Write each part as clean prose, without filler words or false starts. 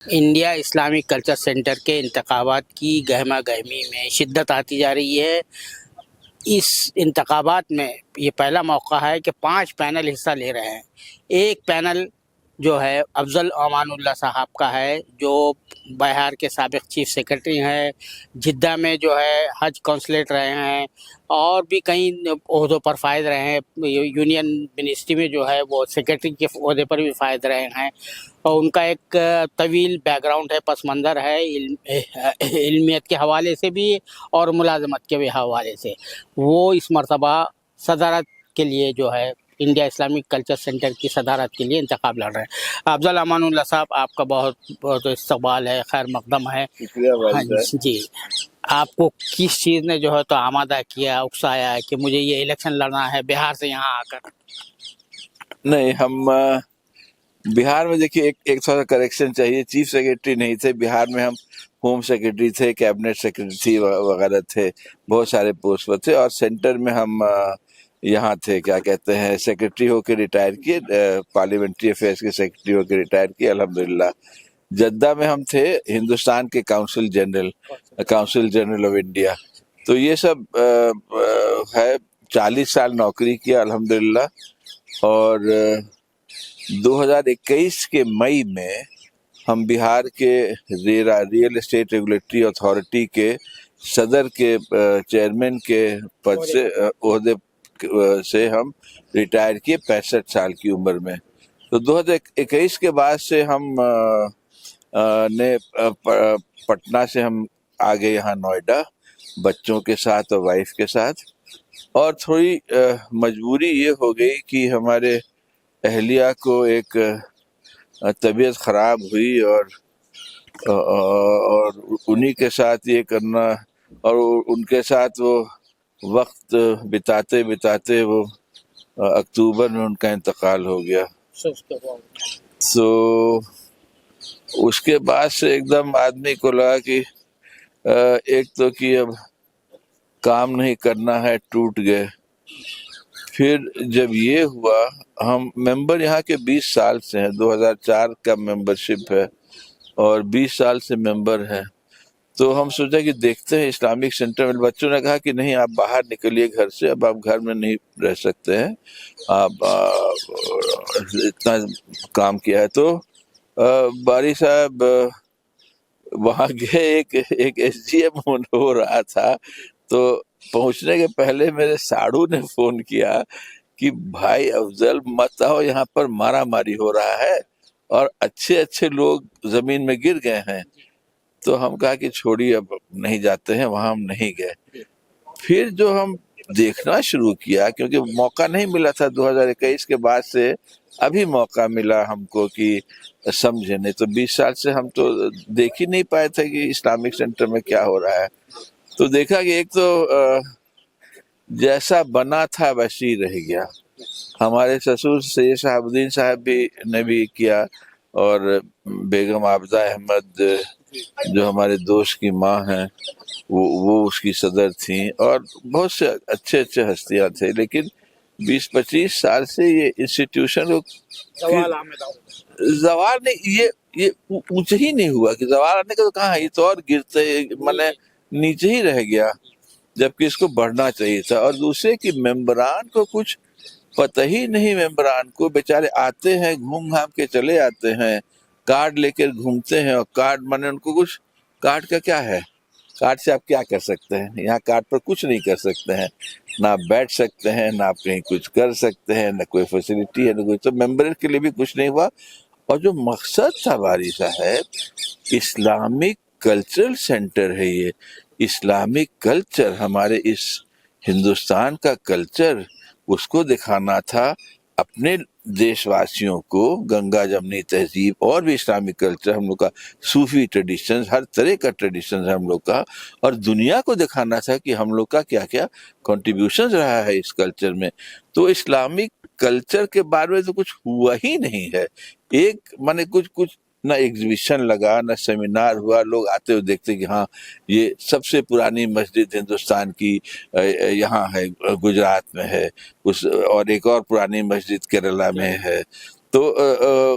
India Islamic culture centre کے انتخابات کی گہما گہمی میں شدت آتی جا رہی ہے۔ اس انتخابات میں یہ پہلا موقع ہے کہ 5 پینل حصہ لے رہے ہیں۔ ایک پینل جو ہے افضل امان اللہ صاحب کا ہے، جو بہار کے سابق چیف سیکرٹری ہیں، جدہ میں جو ہے حج کونسلیٹ رہے ہیں، اور بھی کئی عہدوں پر فائز رہے ہیں۔ یونین منسٹری میں جو ہے وہ سیکرٹری کے عہدے پر بھی فائز رہے ہیں، اور ان کا ایک طویل بیک گراؤنڈ ہے، پس منظر ہے، علمیت کے حوالے سے بھی اور ملازمت کے بھی حوالے سے۔ وہ اس مرتبہ صدارت کے لیے جو ہے انڈیا اسلامک کلچر سینٹر کی صدارت کے لیے انتخاب لڑ رہے ہیں۔ افضل امان اللہ صاحب، آپ کا بہت بہت استقبال ہے، خیر مقدم ہے۔ شکریہ ہاں بھائی صاحب۔ جی، آپ کو کس چیز نے جو ہے تو آمادہ کیا، اکسایا ہے کہ مجھے یہ الیکشن لڑنا ہے بہار سے یہاں آ کر؟ نہیں، ہم بہار میں دیکھیے ایک تھوڑا سا کریکشن چاہیے، چیف سیکرٹری نہیں تھے بہار میں، ہم ہوم سیکرٹری تھے، کیبنٹ سیکرٹری وغیرہ تھے، بہت سارے پوسٹ پر تھے، اور سینٹر میں ہم یہاں تھے، کیا کہتے ہیں، سیکرٹری ہو کے ریٹائر کیے، پارلیمنٹری افیئرس کے سیکرٹری ہو کے ریٹائر کیے الحمدللہ۔ جدہ میں ہم تھے ہندوستان کے کاؤنسل جنرل آف انڈیا۔ تو یہ سب ہے، 40 سال نوکری کیا الحمدللہ، اور 2021 کے مئی میں ہم بہار کے ریئل اسٹیٹ ریگولیٹری اتھارٹی کے صدر کے چیئرمین کے پد سے عہدے سے ہم ریٹائر کیے 65 سال کی عمر میں۔ تو 2021 کے بعد سے ہم نے پٹنہ سے ہم آگے یہاں نوئیڈا بچوں کے ساتھ اور وائف کے ساتھ، اور تھوڑی مجبوری یہ ہو گئی کہ ہمارے اہلیہ کو ایک طبیعت خراب ہوئی، اور انہی کے ساتھ یہ کرنا، اور ان کے ساتھ وہ وقت بتاتے وہ اکتوبر میں ان کا انتقال ہو گیا۔ تو اس کے بعد سے ایک دم آدمی کو لگا کہ ایک تو کہ اب کام نہیں کرنا ہے، ٹوٹ گئے۔ پھر جب یہ ہوا، ہم ممبر یہاں کے 20 سال سے ہیں، 2004 کا ممبرشپ ہے، اور 20 سال سے ممبر ہیں۔ تو ہم سوچا کہ دیکھتے ہیں اسلامک سینٹر میں۔ بچوں نے کہا کہ نہیں، آپ باہر نکلیے گھر سے، اب آپ گھر میں نہیں رہ سکتے ہیں، آپ اتنا کام کیا ہے۔ تو باری صاحب وہاں گئے، ایک ایس ڈی ایم ہو رہا تھا، تو پہنچنے کے پہلے میرے ساڑھو نے فون کیا کہ بھائی افضل مت آؤ، یہاں پر مارا ماری ہو رہا ہے اور اچھے لوگ زمین میں گر گئے ہیں۔ تو ہم کہا کہ چھوڑیے، اب نہیں جاتے ہیں وہاں، ہم نہیں گئے۔ پھر جو ہم دیکھنا شروع کیا، کیونکہ موقع نہیں ملا تھا 2021 کے بعد سے، ابھی موقع ملا ہم کو کہ سمجھے، نہیں تو 20 سال سے ہم تو دیکھ ہی نہیں پائے تھے کہ اسلامک سینٹر میں کیا ہو رہا ہے۔ تو دیکھا کہ ایک تو جیسا بنا تھا ویسے ہی رہ گیا۔ ہمارے سسر سید شہاب الدین صاحب نے بھی کیا، اور بیگم عابدہ احمد جو ہمارے دوست کی ماں ہیں، وہ اس کی صدر تھیں، اور بہت سے اچھے ہستیاں تھے۔ لیکن 20-25 سال سے یہ انسٹیٹیوشن زوال نہیں، یہ اونچے ہی نہیں ہوا کہ زوال آنے کا تو کہاں ہے، یہ تو اور گرتے نیچے ہی رہ گیا، جبکہ اس کو بڑھنا چاہیے تھا۔ اور دوسرے کہ ممبران کو کچھ پتہ ہی نہیں، ممبران کو بیچارے آتے ہیں، گھوم گھام کے چلے آتے ہیں، کارڈ لے کر گھومتے ہیں، اور کارڈ ان کو کچھ، کارڈ کا کیا ہے، کارڈ سے آپ کیا کر سکتے ہیں؟ یہاں کارڈ پر کچھ نہیں کر سکتے ہیں، نہ آپ بیٹھ سکتے ہیں، نہ آپ کہیں کچھ کر سکتے ہیں، نہ کوئی فیسلٹی ہے، نہ کوئی۔ تو ممبر کے لیے بھی کچھ نہیں ہوا۔ اور جو مقصد تھا باری صاحب، اسلامک کلچرل سینٹر ہے یہ، اسلامک کلچر، ہمارے اس ہندوستان کا کلچر، اس کو دکھانا تھا اپنے دیش واسیوں کو، گنگا جمنی تہذیب اور بھی اسلامک کلچر، ہم لوگ کا صوفی ٹریڈیشنز، ہر طرح کا ٹریڈیشنز ہے ہم لوگ کا، اور دنیا کو دکھانا تھا کہ ہم لوگ کا کیا کیا کنٹریبیوشنز رہا ہے اس کلچر میں۔ تو اسلامک کلچر کے بارے میں تو کچھ ہوا ہی نہیں ہے۔ ایک کچھ نہ ایگزیبیشن لگا، نہ سیمینار ہوا، لوگ آتے ہوئے دیکھتے کہ ہاں یہ سب سے پرانی مسجد ہندوستان کی یہاں ہے، گجرات میں ہے، اور ایک اور پرانی مسجد کیرلا میں ہے۔ تو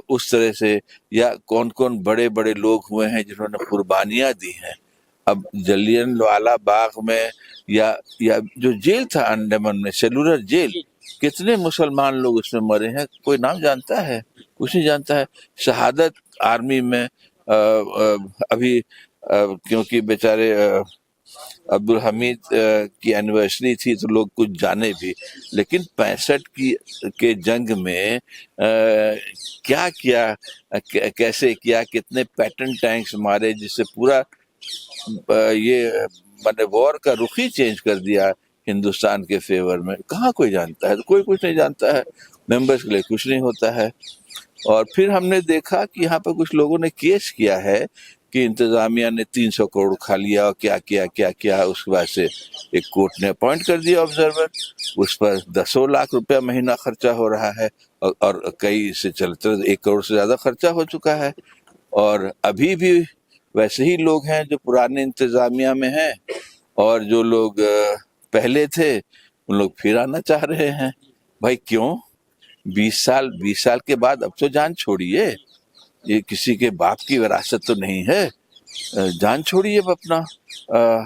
اس طرح سے یا کون کون بڑے بڑے لوگ ہوئے ہیں جنہوں نے قربانیاں دی ہیں. اب جلین والا باغ میں یا جو جیل تھا انڈمان میں سیلولر جیل, کتنے مسلمان لوگ اس میں مرے ہیں, کوئی نام جانتا ہے؟ کچھ نہیں جانتا ہے. شہادت آرمی میں ابھی کیونکہ بیچارے عبدالحمید کی اینیورسری تھی تو لوگ کچھ جانے بھی, لیکن 65 کے جنگ میں کیا کیا, کیسے کیا, کتنے پیٹن ٹینکس مارے, جس سے پورا یہ میں نے وار کا رخ ہی چینج کر دیا ہندوستان کے فیور میں. کہاں کوئی جانتا ہے؟ تو کوئی کچھ نہیں جانتا ہے, ممبرس کے لیے کچھ نہیں ہوتا ہے. اور پھر ہم نے دیکھا کہ یہاں پہ کچھ لوگوں نے کیس کیا ہے کہ انتظامیہ نے 300 کروڑ کھا لیا اور کیا کیا کیا کیا. اس کے بعد سے ایک کورٹ نے اپوائنٹ کر دیا آبزرور, اس پر 10 لاکھ روپیہ مہینہ خرچہ ہو رہا ہے, اور کئی سے چلتے 1 کروڑ سے زیادہ خرچہ ہو چکا ہے. اور ابھی بھی ویسے ہی لوگ ہیں جو پرانے انتظامیہ میں ہیں, اور جو لوگ پہلے تھے ان لوگ پھر آنا چاہ رہے ہیں. بھائی کیوں؟ 20 سال کے بعد اب تو جان چھوڑیے, یہ کسی کے باپ کی وراثت تو نہیں ہے, جان چھوڑیے اب اپنا,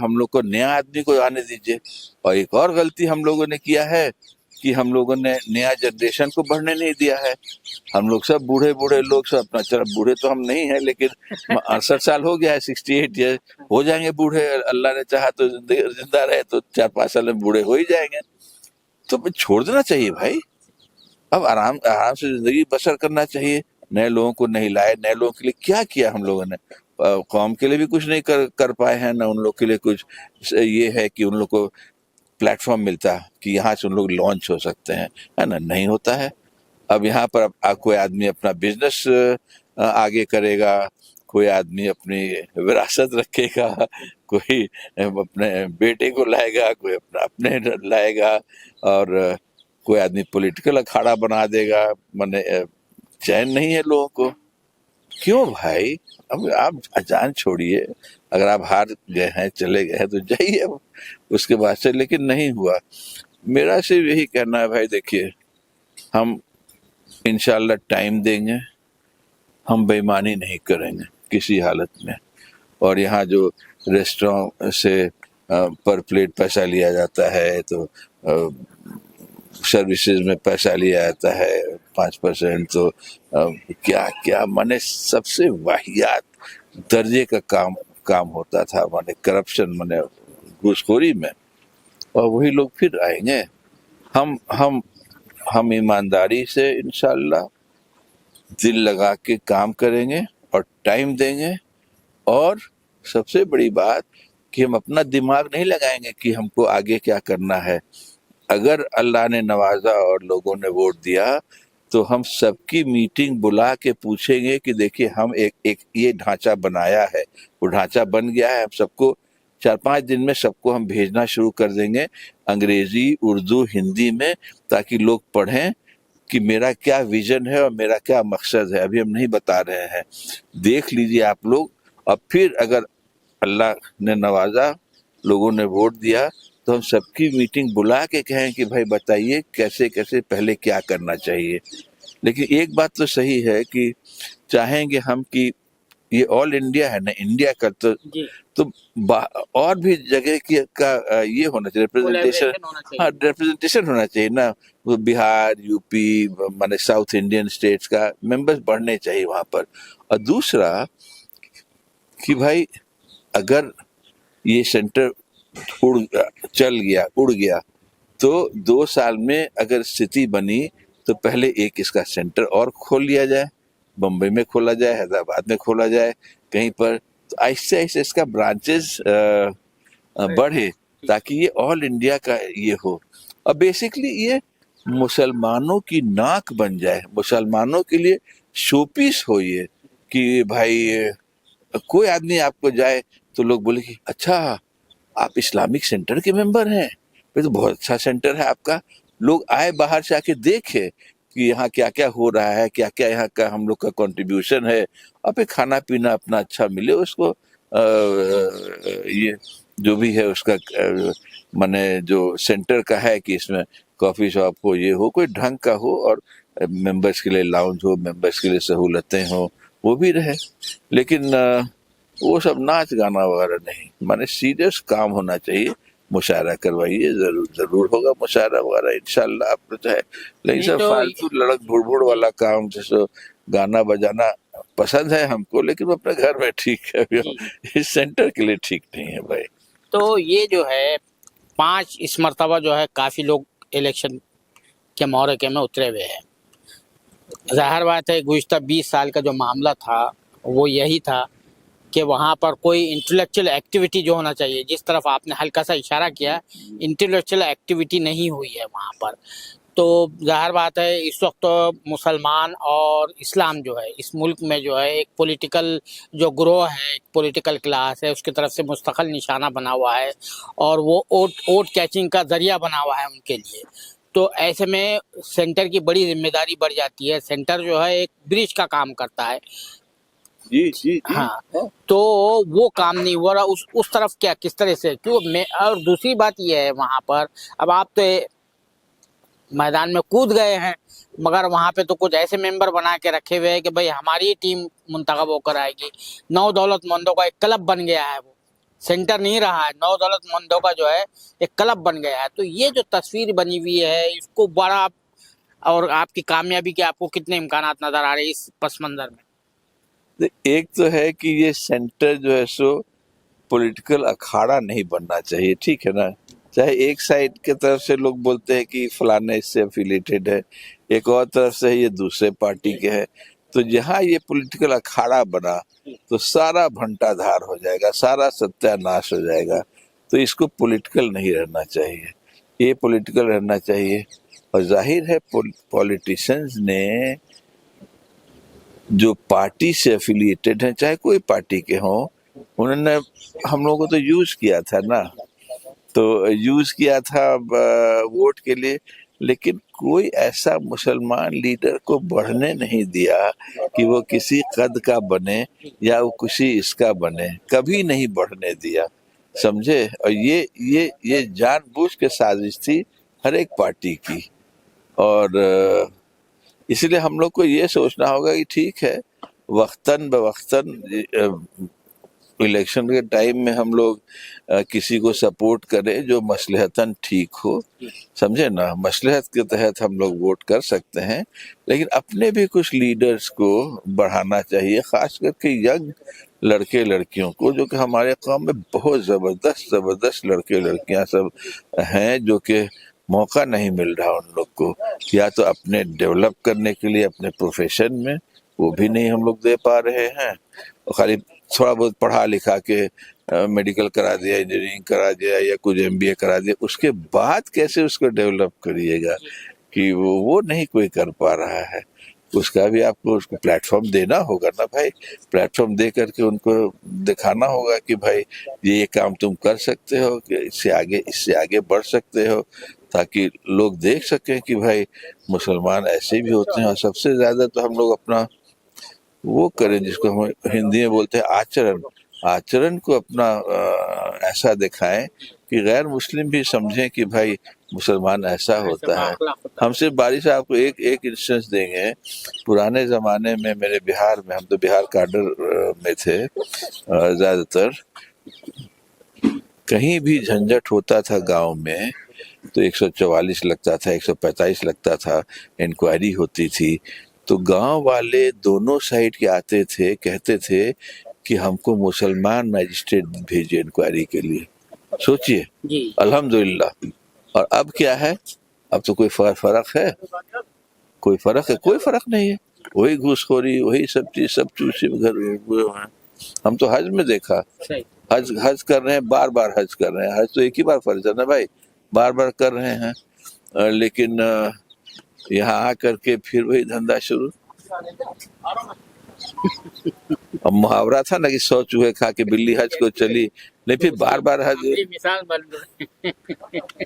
ہم لوگ کو نیا آدمی کو آنے دیجیے. اور ایک اور غلطی ہم لوگوں نے کیا ہے کہ ہم لوگوں نے نیا جنریشن کو بڑھنے نہیں دیا ہے. ہم لوگ سب بوڑھے لوگ سب اپنا, چلو بوڑھے تو ہم نہیں ہیں لیکن 68 سال ہو گیا ہے, 68 ایئر ہو جائیں گے بوڑھے, اللہ نے چاہا تو زندہ رہے تو 4-5 سال میں بوڑھے ہو ہی جائیں گے. تو چھوڑ دینا چاہیے بھائی, اب آرام سے زندگی بسر کرنا چاہیے. نئے لوگوں کو نہیں لائے, نئے لوگوں کے لیے کیا کیا ہم لوگوں نے؟ قوم کے لیے بھی کچھ نہیں کر پائے ہیں, نہ ان لوگ کے لیے کچھ یہ ہے کہ ان لوگ کو پلیٹ فارم ملتا کہ یہاں سے ان لوگ لانچ ہو سکتے ہیں, ہے نا, نہیں ہوتا ہے. اب یہاں پر کوئی آدمی اپنا بزنس آگے کرے گا, کوئی آدمی اپنی وراثت رکھے گا, کوئی اپنے بیٹے کو لائے گا, کوئی اپنے لائے گا, اور کوئی آدمی پولیٹیکل اکھاڑا بنا دے گا. منے چین نہیں ہے لوگوں کو. کیوں بھائی؟ اب آپ جان چھوڑیے, اگر آپ ہار گئے ہیں, چلے گئے ہیں تو جائیے اس کے بعد سے. لیکن نہیں ہوا. میرا صرف یہی کہنا ہے بھائی, دیکھیے ہم انشاءاللہ ٹائم دیں گے, ہم بے ایمانی نہیں کریں گے کسی حالت میں. اور یہاں جو ریسٹوران سے پر پلیٹ پیسہ لیا جاتا ہے, تو سروسز میں پیسہ لیا جاتا ہے 5%, تو کیا کیا مانے سب سے واہیات درجے کا کام ہوتا تھا, مانے کرپشن, مانے گھوس خوری میں. اور وہی لوگ پھر آئیں گے. ہم ایمانداری سے انشاءاللہ دل لگا کے کام کریں گے اور ٹائم دیں گے. اور سب سے بڑی بات کہ ہم اپنا دماغ نہیں لگائیں گے کہ ہم کو آگے کیا کرنا ہے. اگر اللہ نے نوازا اور لوگوں نے ووٹ دیا تو ہم سب کی میٹنگ بلا کے پوچھیں گے کہ دیکھیے ہم ایک یہ ڈھانچہ بنایا ہے, وہ ڈھانچہ بن گیا ہے, ہم سب کو 4-5 دن میں سب کو ہم بھیجنا شروع کر دیں گے, انگریزی, اردو, ہندی میں, تاکہ لوگ پڑھیں کہ میرا کیا ویژن ہے اور میرا کیا مقصد ہے. ابھی ہم نہیں بتا رہے ہیں, دیکھ لیجیے آپ لوگ. اور پھر اگر اللہ نے نوازا, لوگوں نے ووٹ دیا, تو ہم سب کی میٹنگ بلا کے کہیں کہ بھائی بتائیے کیسے پہلے کیا کرنا چاہیے. لیکن ایک بات تو صحیح ہے کہ چاہیں گے ہم کہ یہ آل انڈیا ہے نا, انڈیا کا, تو اور بھی جگہ کا یہ ہونا چاہیے, ریپرزنٹیشن ہونا چاہیے نا. بہار, یو پی, مانے ساؤتھ انڈین اسٹیٹس کا ممبرس بڑھنے چاہیے وہاں پر. اور دوسرا کہ بھائی اگر یہ سینٹر اڑ گیا تو 2 سال میں اگر استھتی بنی تو پہلے ایک اس کا سینٹر اور کھول لیا جائے, بمبئی میں کھولا جائے, حیدرآباد میں کھولا جائے, کہیں پر, تو آہستہ آہستہ اس کا برانچز بڑھے تاکہ یہ آل انڈیا کا یہ ہو. اور بیسکلی یہ مسلمانوں کی ناک بن جائے, مسلمانوں کے لیے شو پیس ہو یہ کہ بھائی کوئی آدمی آپ کو جائے تو لوگ بولے کہ اچھا آپ اسلامک سینٹر کے ممبر ہیں, پھر تو بہت اچھا سینٹر ہے آپ کا. لوگ آئے باہر سے آ کے دیکھے کہ یہاں کیا کیا ہو رہا ہے, کیا کیا یہاں کا ہم لوگ کا کنٹریبیوشن ہے, اور پھر کھانا پینا اپنا اچھا ملے اس کو. یہ جو بھی ہے اس کا مانے جو سینٹر کا ہے کہ اس میں کافی شاپ ہو, یہ ہو, کوئی ڈھنگ کا ہو, اور ممبرس کے لیے لاؤنج ہو, ممبرس کے لیے سہولتیں ہوں, وہ بھی رہے, لیکن وہ سب ناچ گانا وغیرہ نہیں. مانے سیریس کام ہونا چاہیے. مشاعرہ کروائیے, ضرور ہوگا مشاعرہ وغیرہ انشاءاللہ, آپ کو چاہے, لیکن سب فالتو لڑک بھوڑ والا کام جیسے گانا بجانا پسند ہے ہم کو, لیکن وہ اپنے گھر میں ٹھیک ہے, اس سینٹر کے لیے ٹھیک نہیں ہے بھائی. تو یہ جو ہے 5 اس مرتبہ جو ہے کافی لوگ الیکشن کے معرکے میں اترے ہوئے ہیں. ظاہر بات ہے گزشتہ 20 سال کا جو معاملہ تھا وہ یہی تھا کہ وہاں پر کوئی انٹلیکچوئل ایکٹیویٹی جو ہونا چاہیے, جس طرف آپ نے ہلکا سا اشارہ کیا, انٹلیکچوئل ایکٹیویٹی نہیں ہوئی ہے وہاں پر. تو ظاہر بات ہے اس وقت مسلمان اور اسلام جو ہے اس ملک میں جو ہے ایک پولیٹیکل جو گروہ ہے, ایک پولیٹیکل کلاس ہے, اس کی طرف سے مستقل نشانہ بنا ہوا ہے, اور وہ ووٹ کیچنگ کا ذریعہ بنا ہوا ہے ان کے لیے. تو ایسے میں سینٹر کی بڑی ذمہ داری بڑھ جاتی ہے. سینٹر جو ہے ایک برج کا کام کرتا ہے. جی ہاں, تو وہ کام نہیں ہوا رہا اس طرف. کیا کس طرح سے کیوں اور دوسری بات یہ ہے وہاں پر اب آپ تو میدان میں کود گئے ہیں, مگر وہاں پہ تو کچھ ایسے ممبر بنا کے رکھے ہوئے ہیں کہ بھئی ہماری ٹیم منتخب ہو کر آئے گی. 9 دولت مندوں کا ایک کلب بن گیا ہے, وہ سینٹر نہیں رہا ہے, 9 دولت مندوں کا جو ہے ایک کلب بن گیا ہے. تو یہ جو تصویر بنی ہوئی ہے اس کو بڑا, اور آپ کی کامیابی کے آپ کو کتنے امکانات نظر آ رہے ہیں اس پس منظر میں؟ ایک تو ہے کہ یہ سینٹر جو ہے سو پولیٹیکل اکھاڑا نہیں بننا چاہیے, ٹھیک ہے نا. چاہے ایک سائڈ کی طرف سے لوگ بولتے ہیں کہ فلانا اس سے افیلیٹڈ ہے, ایک اور طرف سے یہ دوسرے پارٹی کے ہے, تو جہاں یہ پولیٹیکل اکھاڑا بنا تو سارا بھنٹا دھار ہو جائے گا, سارا ستیہ ناش ہو جائے گا. تو اس کو پولیٹیکل نہیں رہنا چاہیے, یہ پولیٹیکل رہنا چاہیے. اور ظاہر ہے پولیٹیشنز نے جو پارٹی سے افیلیٹڈ ہیں, چاہے کوئی پارٹی کے ہوں, انہوں نے ہم لوگوں کو تو یوز کیا تھا نا, تو یوز کیا تھا ووٹ کے لیے, لیکن کوئی ایسا مسلمان لیڈر کو بڑھنے نہیں دیا کہ وہ کسی قد کا بنے یا وہ کسی اس کا بنے, کبھی نہیں بڑھنے دیا, سمجھے. اور یہ جان بوجھ کے سازش تھی ہر ایک پارٹی کی. اور اس لیے ہم لوگ کو یہ سوچنا ہوگا کہ ٹھیک ہے, وقتاً بوقتاً الیکشن کے ٹائم میں ہم لوگ کسی کو سپورٹ کریں جو مصلحتاً ٹھیک ہو, سمجھے نا. مصلحت کے تحت ہم لوگ ووٹ کر سکتے ہیں, لیکن اپنے بھی کچھ لیڈرز کو بڑھانا چاہیے, خاص کر کے ینگ لڑکے لڑکیوں کو, جو کہ ہمارے قوم میں بہت زبردست لڑکے لڑکیاں سب ہیں, جو کہ موقع نہیں مل رہا ان لوگ کو, یا تو اپنے ڈیولپ کرنے کے لیے اپنے پروفیشن میں, وہ بھی نہیں ہم لوگ دے پا رہے ہیں. خالی تھوڑا بہت پڑھا لکھا کے میڈیکل کرا دیا, انجینئرنگ کرا دیا, یا کچھ MBA کرا دیا, اس کے بعد کیسے اس کو ڈیولپ کریے گا, کہ وہ نہیں کوئی کر پا رہا ہے. اس کا بھی آپ کو اس کو پلیٹ فارم دینا ہوگا نا بھائی, پلیٹ فارم دے کر کے ان کو دکھانا ہوگا کہ بھائی یہ کام تم کر سکتے ہو, کہ اس سے آگے بڑھ سکتے ہو, تاکہ لوگ دیکھ سکیں کہ بھائی مسلمان ایسے بھی ہوتے ہیں. اور سب سے زیادہ تو ہم لوگ اپنا وہ کریں جس کو ہم ہندی میں بولتے ہیں آچرن کو اپنا ایسا دکھائیں کہ غیر مسلم بھی سمجھیں کہ بھائی مسلمان ایسا ہوتا ہے. ہم صرف باری سے آپ کو ایک انسٹنس دیں گے. پرانے زمانے میں میرے بہار میں, ہم تو بہار کاڈر میں تھے زیادہ تر, کہیں بھی جھنجٹ ہوتا تھا گاؤں میں تو 144 لگتا تھا, 145 لگتا تھا, انکوائری ہوتی تھی, تو گاؤں والے دونوں سائڈ کے آتے تھے, کہتے تھے کہ ہم کو مسلمان میجسٹریٹ بھیجے انکوائری کے لیے. سوچئے, الحمدللہ. اور اب کیا ہے, اب تو کوئی فرق ہے, کوئی فرق نہیں ہے, وہی گھوس خوری, وہی سب چیز گھر. ہم تو حج میں دیکھا, حج کر رہے ہیں, بار حج کر رہے ہیں. حج تو ایک ہی بار فرض ہے نا بھائی, بار کر رہے ہیں, لیکن یہاں آ کر کے پھر وہی دھندا شروع. اب محاورہ تھا نا کہ 100 چوہے کھا کے بلی حج کو چلی, نہیں پھر بار حج.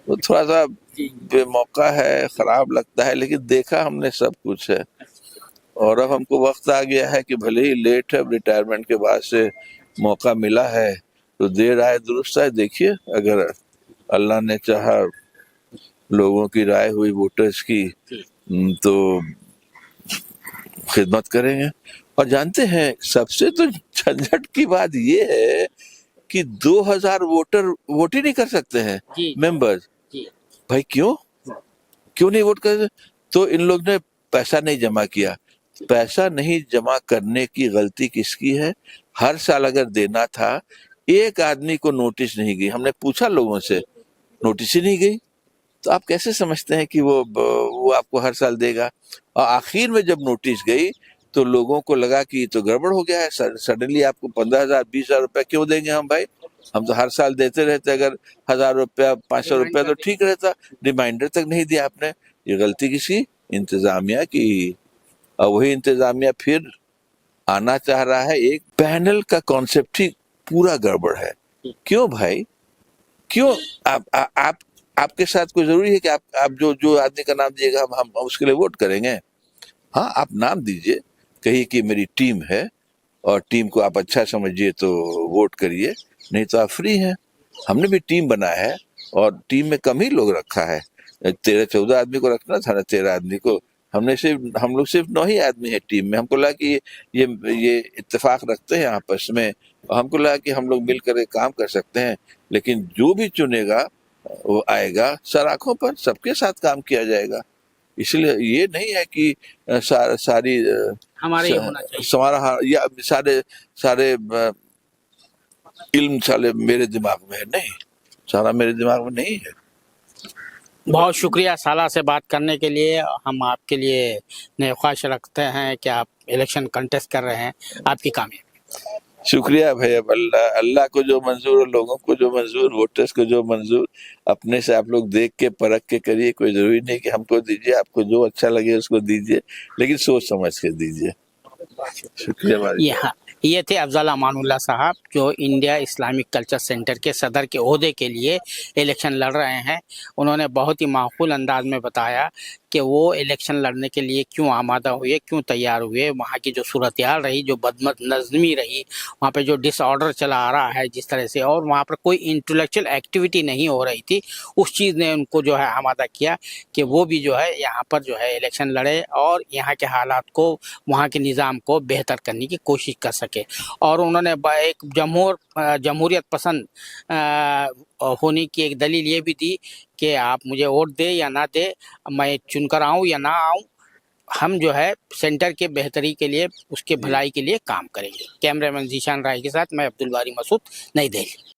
وہ تھوڑا سا بے موقع ہے, خراب لگتا ہے, لیکن دیکھا ہم نے سب کچھ ہے. اور اب ہم کو وقت آ گیا ہے کہ بھلے ہی لیٹ ہے, ریٹائرمنٹ کے بعد سے موقع ملا ہے, تو دیر آئے درست ہے. دیکھیے اگر اللہ نے چاہا, لوگوں کی رائے ہوئی ووٹرز کی, تو خدمت کریں گے. اور جانتے ہیں سب سے تو جھنجھٹ کی بات یہ ہے کہ 2000 ووٹر ووٹ ہی نہیں کر سکتے ہیں جی ممبر. جی بھائی کیوں نہیں ووٹ کر؟ تو ان لوگ نے پیسہ نہیں جمع کیا. پیسہ نہیں جمع کرنے کی غلطی کس کی ہے؟ ہر سال اگر دینا تھا، ایک آدمی کو نوٹس نہیں گئی. ہم نے پوچھا لوگوں سے، نوٹس ہی نہیں گئی. تو آپ کیسے سمجھتے ہیں کہ وہ آپ کو ہر سال دے گا؟ اور آخر میں جب نوٹس گئی تو لوگوں کو لگا کہ یہ تو گڑبڑ ہو گیا ہے. سڈنلی آپ کو 15,000 20,000 روپے کیوں دیں گے ہم بھائی؟ ہم تو ہر سال دیتے رہتے. اگر 1,000 روپیہ 500 روپیہ تو ٹھیک رہتا. ریمائنڈر تک نہیں دیا آپ نے. یہ غلطی کسی انتظامیہ کی. اور وہی انتظامیہ پھر آنا چاہ رہا ہے. ایک پینل کا کانسیپٹ ہی پورا گڑبڑ ہے. کیوں بھائی؟ کیوں آپ کے ساتھ کوئی ضروری ہے کہ آپ جو آدمی کا نام دیے گا ہم اس کے لیے ووٹ کریں گے؟ ہاں، آپ نام دیجئے، کہیے کہ میری ٹیم ہے اور ٹیم کو آپ اچھا سمجھیے تو ووٹ کریے، نہیں تو آپ فری ہیں. ہم نے بھی ٹیم بنایا ہے اور ٹیم میں کم ہی لوگ رکھا ہے. 13-14 آدمی کو رکھنا تھا نا، 13 آدمی کو. ہم لوگ صرف 9 ہی آدمی ہیں ٹیم میں. ہم کو لگا کہ یہ اتفاق رکھتے ہیں آپس میں، اور ہم کو لگا کہ ہم لوگ مل کر ایک کام کر سکتے ہیں. لیکن جو بھی چنے گا وہ آئے گا سر آنکھوں پر، سب کے ساتھ کام کیا جائے گا. اس لیے یہ نہیں ہے کہ ساری ہمارے یہ ہونا چاہیے. ہمارا یا سارے علم سارے میرے دماغ میں ہے. نہیں، سارا میرے دماغ میں نہیں ہے. بہت شکریہ سالہ سے بات کرنے کے لیے. ہم آپ کے لیے نیک خواہش رکھتے ہیں کہ آپ الیکشن کنٹیسٹ کر رہے ہیں. آپ کی کامیابی. شکریہ بھائی. اب اللہ کو جو منظور اور لوگوں کو جو منظور، ووٹرز کو جو منظور، اپنے سے آپ لوگ دیکھ کے پرکھ کے کریے. کوئی ضروری نہیں کہ ہم کو دیجیے، آپ کو جو اچھا لگے اس کو دیجیے، لیکن سوچ سمجھ کے دیجیے. شکریہ بھائی. یہ تھے افضل امان اللہ صاحب، جو انڈیا اسلامک کلچر سینٹر کے صدر کے عہدے کے لیے الیکشن لڑ رہے ہیں. انہوں نے بہت ہی معقول انداز میں بتایا کہ وہ الیکشن لڑنے کے لیے کیوں آمادہ ہوئے، کیوں تیار ہوئے. وہاں کی جو صورتحال رہی، جو بدمد نظمی رہی، وہاں پہ جو ڈس آرڈر چلا آ رہا ہے جس طرح سے، اور وہاں پر کوئی انٹلیکچوئل ایکٹیویٹی نہیں ہو رہی تھی، اس چیز نے ان کو جو ہے آمادہ کیا کہ وہ بھی جو ہے یہاں پر جو ہے الیکشن لڑے اور یہاں کے حالات کو، وہاں کے نظام کو بہتر کرنے کی کوشش کر سکے. اور انہوں نے ایک جمہوریت پسند ہونے کی ایک دلیل یہ بھی دی کہ آپ مجھے ووٹ دے یا نہ دے، میں چن کر آؤں یا نہ آؤں، ہم جو ہے سینٹر کے بہتری کے لیے، اس کے بھلائی کے لیے کام کریں گے. کیمرہ مین ذیشان رائے کے ساتھ میں عبدالباری مسعود، نئی دہلی.